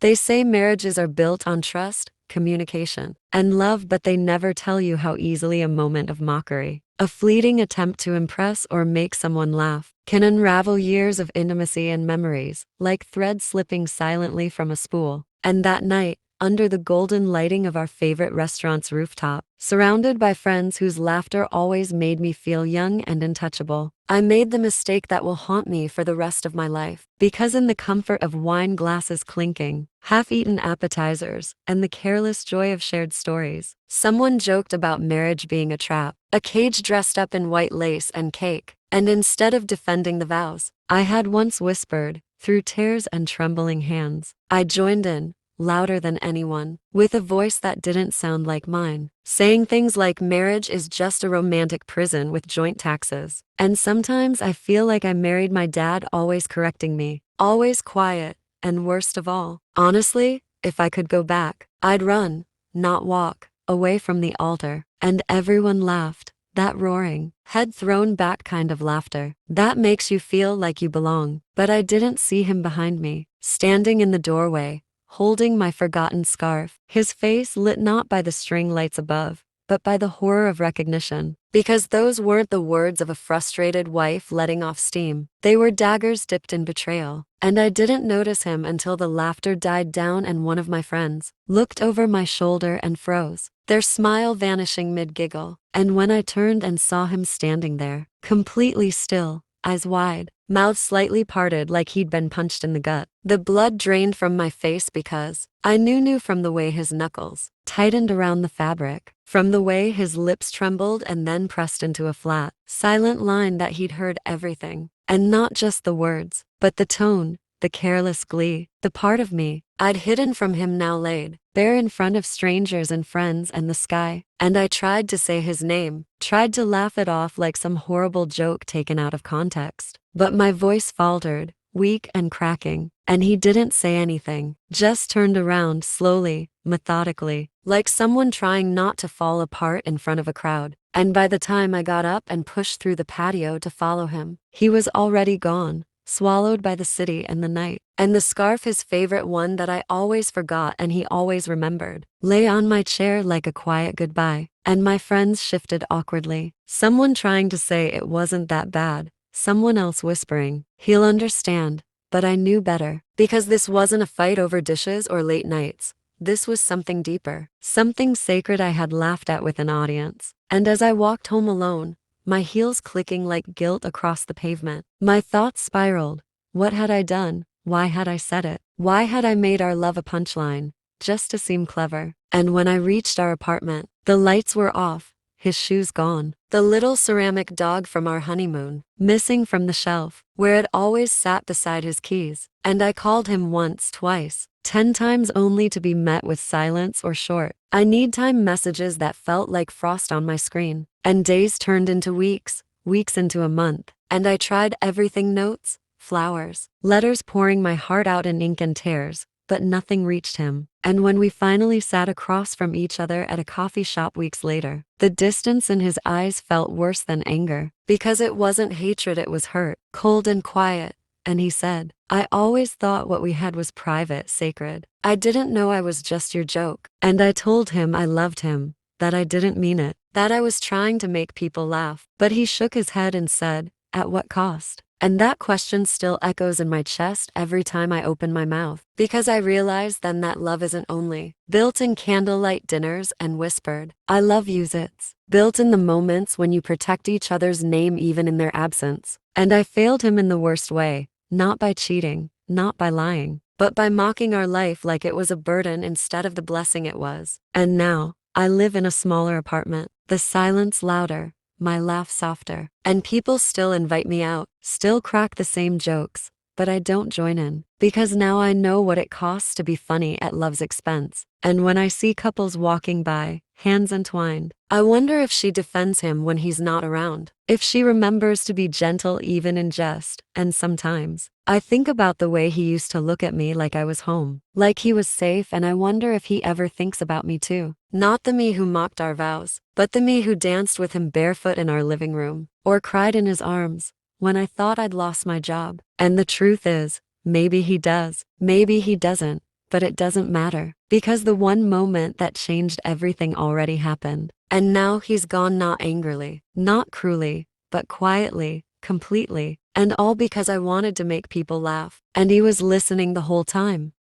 They say marriages are built on trust, communication, and love, but they never tell you how easily a moment of mockery, a fleeting attempt to impress or make someone laugh, can unravel years of intimacy and memories, like threads slipping silently from a spool. And that night, under the golden lighting of our favorite restaurant's rooftop, surrounded by friends whose laughter always made me feel young and untouchable, I made the mistake that will haunt me for the rest of my life. Because in the comfort of wine glasses clinking, half-eaten appetizers, and the careless joy of shared stories, someone joked about marriage being a trap, a cage dressed up in white lace and cake. And instead of defending the vows I had once whispered, through tears and trembling hands, I joined in, louder than anyone, with a voice that didn't sound like mine, saying things like marriage is just a romantic prison with joint taxes. And sometimes I feel like I married my dad, always correcting me, always quiet, and worst of all, honestly, if I could go back, I'd run, not walk, away from the altar. And everyone laughed, that roaring, head thrown back kind of laughter that makes you feel like you belong. But I didn't see him behind me, standing in the doorway, holding my forgotten scarf, his face lit not by the string lights above, but by the horror of recognition. Because those weren't the words of a frustrated wife letting off steam. They were daggers dipped in betrayal. And I didn't notice him until the laughter died down and one of my friends looked over my shoulder and froze, their smile vanishing mid-giggle. And when I turned and saw him standing there, completely still, eyes wide, mouth slightly parted like he'd been punched in the gut, the blood drained from my face because I knew from the way his knuckles tightened around the fabric, from the way his lips trembled and then pressed into a flat, silent line that he'd heard everything. And not just the words, but the tone, the careless glee, the part of me I'd hidden from him now laid bare in front of strangers and friends and the sky. And I tried to say his name, tried to laugh it off like some horrible joke taken out of context. But my voice faltered, weak and cracking, and he didn't say anything, just turned around slowly, methodically, like someone trying not to fall apart in front of a crowd. And by the time I got up and pushed through the patio to follow him, he was already gone, swallowed by the city and the night. And the scarf, his favorite one that I always forgot and he always remembered, lay on my chair like a quiet goodbye. And my friends shifted awkwardly, someone trying to say it wasn't that bad, someone else whispering, he'll understand. But I knew better, because this wasn't a fight over dishes or late nights. This was something deeper, something sacred I had laughed at with an audience. And as I walked home alone, my heels clicking like guilt across the pavement, my thoughts spiraled. What had I done? Why had I said it? Why had I made our love a punchline, just to seem clever? And when I reached our apartment, the lights were off, his shoes gone, the little ceramic dog from our honeymoon missing from the shelf where it always sat beside his keys. And I called him once, twice, 10 times only to be met with silence or short I need time messages that felt like frost on my screen. And days turned into weeks, weeks into a month, and I tried everything: notes, flowers, letters, pouring my heart out in ink and tears, but nothing reached him. And when we finally sat across from each other at a coffee shop weeks later, the distance in his eyes felt worse than anger, because it wasn't hatred, it was hurt, cold and quiet. And he said, I always thought what we had was private, sacred. I didn't know I was just your joke. And I told him I loved him, that I didn't mean it, that I was trying to make people laugh. But he shook his head and said, at what cost? And that question still echoes in my chest every time I open my mouth, because I realize then that love isn't only built in candlelight dinners and whispered, I love yous. It's built in the moments when you protect each other's name even in their absence. And I failed him in the worst way, not by cheating, not by lying, but by mocking our life like it was a burden instead of the blessing it was. And now, I live in a smaller apartment, the silence louder, my laugh softer, and people still invite me out, still crack the same jokes, but I don't join in, because now I know what it costs to be funny at love's expense. And when I see couples walking by, hands entwined, I wonder if she defends him when he's not around, if she remembers to be gentle even in jest. And sometimes, I think about the way he used to look at me like I was home, like he was safe, and I wonder if he ever thinks about me too. Not the me who mocked our vows, but the me who danced with him barefoot in our living room, or cried in his arms when I thought I'd lost my job. And the truth is, maybe he does, maybe he doesn't, but it doesn't matter, because the one moment that changed everything already happened. And now he's gone, not angrily, not cruelly, but quietly, completely, and all because I wanted to make people laugh. And he was listening the whole time.